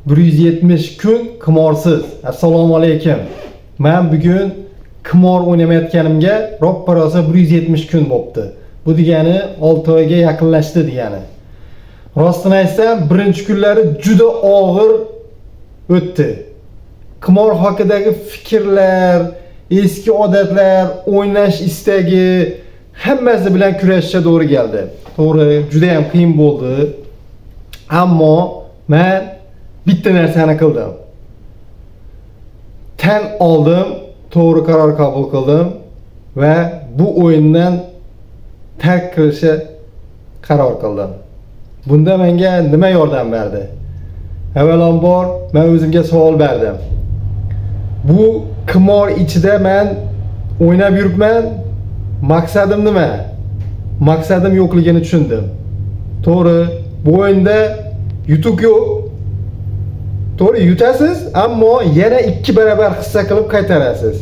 170 kun qimorsiz. Assalomu alaykum. Men bugun qimor o'ynamayotganimga roppa-rosa 170 kun bo'libdi. Bu degani 6 oyga yaqinlashdi degani. Rostini aytsam, birinchi kunlari juda og'ir o'tdi. Qimor haqidagi fikrlar, eski odatlar, o'ynash istagi hammasi bilan kurashishga to'g'ri keldi. To'g'ri, juda ham qiyin bo'ldi. Ammo men bitta narsani qildim. Tan oldim, to'g'ri qaror qabul qildim va bu o'yindan tark qilishga qaror qildim. Bunda menga nima yordam berdi? Avvalambor men o'zimga savol berdim. Bu qimor ichida men o'ynab yuribman. Maqsadim nima? Maqsadim yo'qligini tushundim. To'g'ri, bu o'yinda yutuq yo'q. To'g'ri, yutasiz, ammo yana 2 barobar hissa qilib qaytarasiz.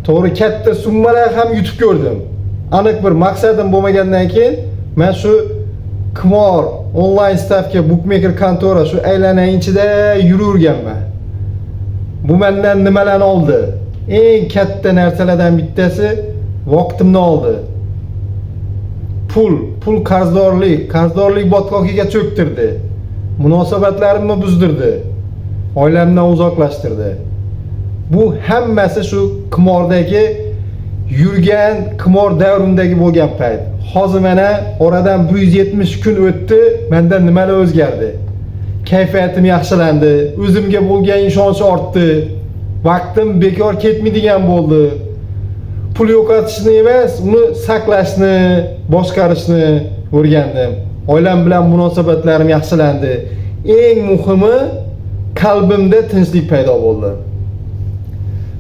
To'g'ri, katta summalar ham yutib ko'rdim. Aniq bir maqsadim bo'lmagandan keyin men shu qimor, onlayn stavka, bookmaker kontora shu aylanan ichida yuraverganman. Bu mendan nimalarni oldi? Eng katta narsalardan bittasi vaqtimni oldi. Pul qarzdorlik botqoqiga cho'ktirdi. Munosabatlarimni buzdirdi. Oilamdan uzoqlashtirdi. Bu hammasi shu qimordagi yurgan qimor davrimdagi bo'lgan payt. Hozir mana oradan 170 kun o'tdi, menda nimalar o'zgardi? Kayfiyatim yaxshilandi, o'zimga bo'lgan ishonch ortdi. Vaqtim bekor ketmaydigan bo'ldi. Pul yo'qotishni emas, uni saqlashni, boshqarishni o'rgandim. Oilam bilan munosabatlarim yaxshilandi. Eng muhimi, qalbimda tinchlik paydo bo'ldi.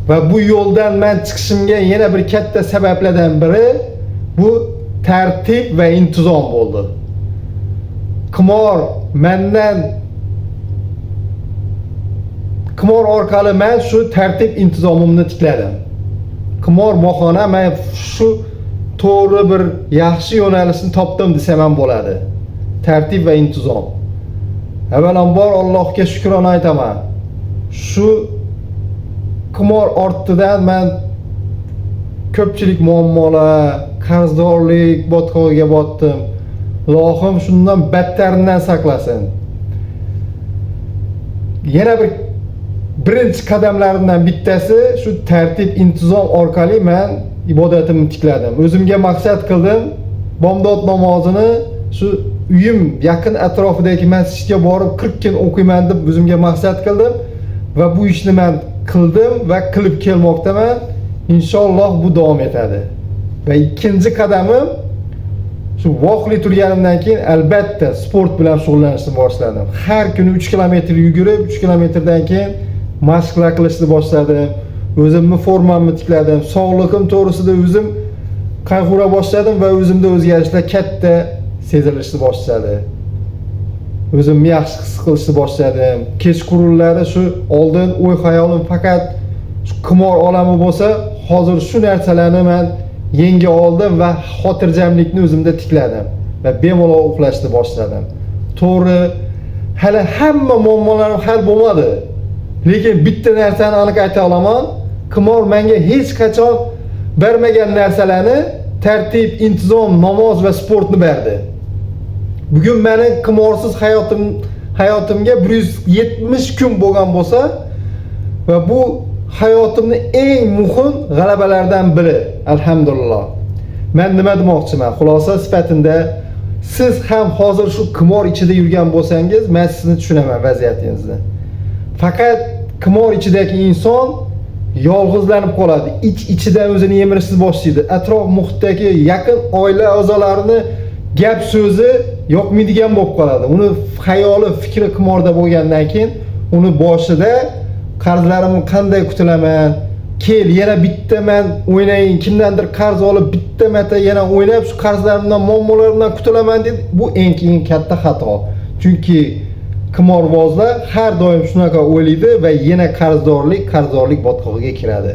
Va bu yo'ldan men chiqishimga yana bir katta sabablardan biri bu tartib va intizom bo'ldi. Qimor orqali men shu tartib intizomimni tikladim. Qimor bahona men shu to'g'ri bir yaxshi yo'nalishni topdim desam ham bo'ladi. Tartib va intizom. Avvalambor Allohga shukrona aytaman. Shu qimor ortidan men ko'pchilik muammolar, qarzdorlik botqog'iga botdim. Ilohim shundan battaridan saqlasin. Yana birinchi qadamlarimdan bittasi shu tartib, intizom orqali men ibodatimni tikladim. O'zimga maqsad qildim. Bomdod namozini shu uyim yaqin atrofidagi masjidga borib 40 kun o'qiyman deb o'zimga maqsad qildim va bu ishni men qildim va qilib kelmoqdaman. Inshaalloh bu davom etadi. Va ikkinchi qadamim shu voqli turganimdan keyin albatta sport bilan shug'ullanishni boshladim. Har kuni 3 kilometr yugurib, 3 kilometrdan keyin mashqlar qilishni boshladim. O'zimni formamni tikladim. Sog'lig'im to'g'risida o'zim qayg'ura boshladim va o'zimda o'zgarishlar katta sezilishni boshladi. O'zimni yaxshi his qilishni boshladim. Kechqurunlari shu oldin o'y-xayolim faqat shu qimor olami bo'lsa, hozir shu narsalarni men yenga oldim va xotirjamlikni o'zimda tikladim va bemalol uxlashni boshladim. To'g'ri, hali hamma muammolarim hal bo'lmadi. Lekin bitta narsani aniq ayta olaman, qimor menga hech qachon bermagan narsalarni, tartib, intizom, namoz va sportni berdi. Bugun meni qimorsiz hayotimga 170 kun bo'lgan bo'lsa va bu hayotimning eng muhim g'alabalaridan biri, alhamdulillah. Men nima demoqchiman? Xulosa sifatida siz ham hozir shu qimor ichida yurgan bo'lsangiz, men sizni tushunaman vaziyatingizni. Faqat qimor ichidagi inson yolg'izlanib qoladi. Ichidan o'zini yemirishni boshlaydi. Atrof muhitdagi yaqin oila a'zolarini gap so'zi yoqmaydigan bo'lib qoladi. Uni xayoli, fikri qimorda bo'lgandan keyin uni boshida qarzlarimni qanday qutulaman? Kel, yana bitta men o'ynayin, kimdandir qarz olib bitta marta yana o'ynab shu qarzlarimdan, muammolarimdan qutulaman deb bu eng katta xato. Chunki qimorbozlar har doim shunaqa o'ylaydi va yana qarzdorlik botqog'iga kiradi.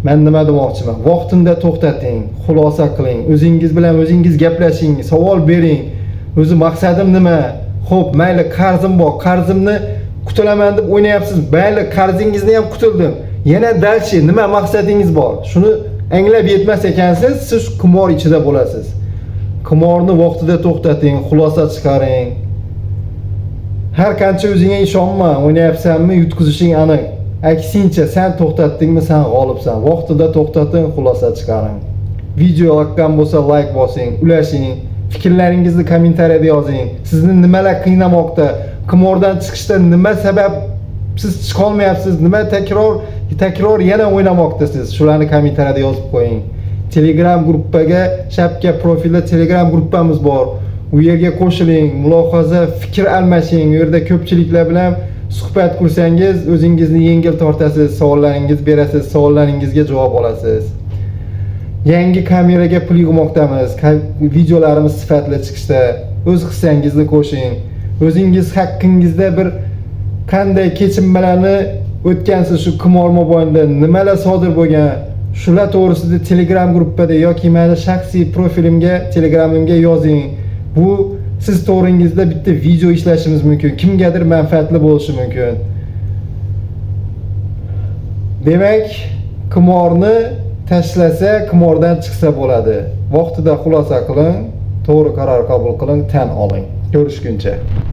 Men nima demoqchiman? Vaqtinda to'xtating, xulosa qiling, o'zingiz bilan o'zingiz gaplashing, savol bering. O'zi maqsadim nima? Xo'p, mayli qarzim bor, qarzimni qutulaman deb o'ynayapsiz. Mayli, qarzingizni ham qutuldim. Yana dalchi nima maqsadingiz bor? Shuni anglab yetmas ekansiz, siz qimor ichida bo'lasiz. Qimorni vaqtida to'xtating, xulosa chiqaring. Har qancha o'zingga ishonma, o'ynayapsanmi, yutqizishing aniq. Aksincha, sen to'xtatdingmi, sen g'olibsan. Vaqtida to'xtating, xulosa chiqaring. Video yoqqan bo'lsa like bosing, ulashing, fikrlaringizni kommentariyada yozing. Sizni nimalar qiynamoqda? Qimordan chiqishda nima sabab siz chiqa olmayapsiz? Nima takror yana o'ynamoqdasiz? Shularni kommentariyada yozib qo'ying. Telegram gruppaga, Shapka profilda Telegram gruppamiz bor. U yerga qo'shiling, mulohaza, fikr almashing. U yerda ko'pchiliklar bilan suhbat qursangiz, o'zingizni yengil tortasiz, savollaringiz berasiz, savollaringizga javob olasiz. Yangi kameraga pul yig'moqdamiz. Videolarimiz sifatli chiqishda o'z hissangizni qo'shing. O'zingiz haqqingizda bir qanday kechimlarni o'tgansiz shu qimor mobaynida nimalar sodir bo'lgan, shular to'g'risida Telegram gruppada yoki meni shaxsiy profilimga, Telegramimga yozing. Bu siz to'g'ringizda bitta video ishlashimiz mumkin. Kimgadir manfaatli bo'lishi mumkin. Demak, qimorni tashlasa, qimordan chiqsa bo'ladi. Vaqtida xulosa qiling, to'g'ri qaror qabul qiling, tan oling. Ko'rishguncha.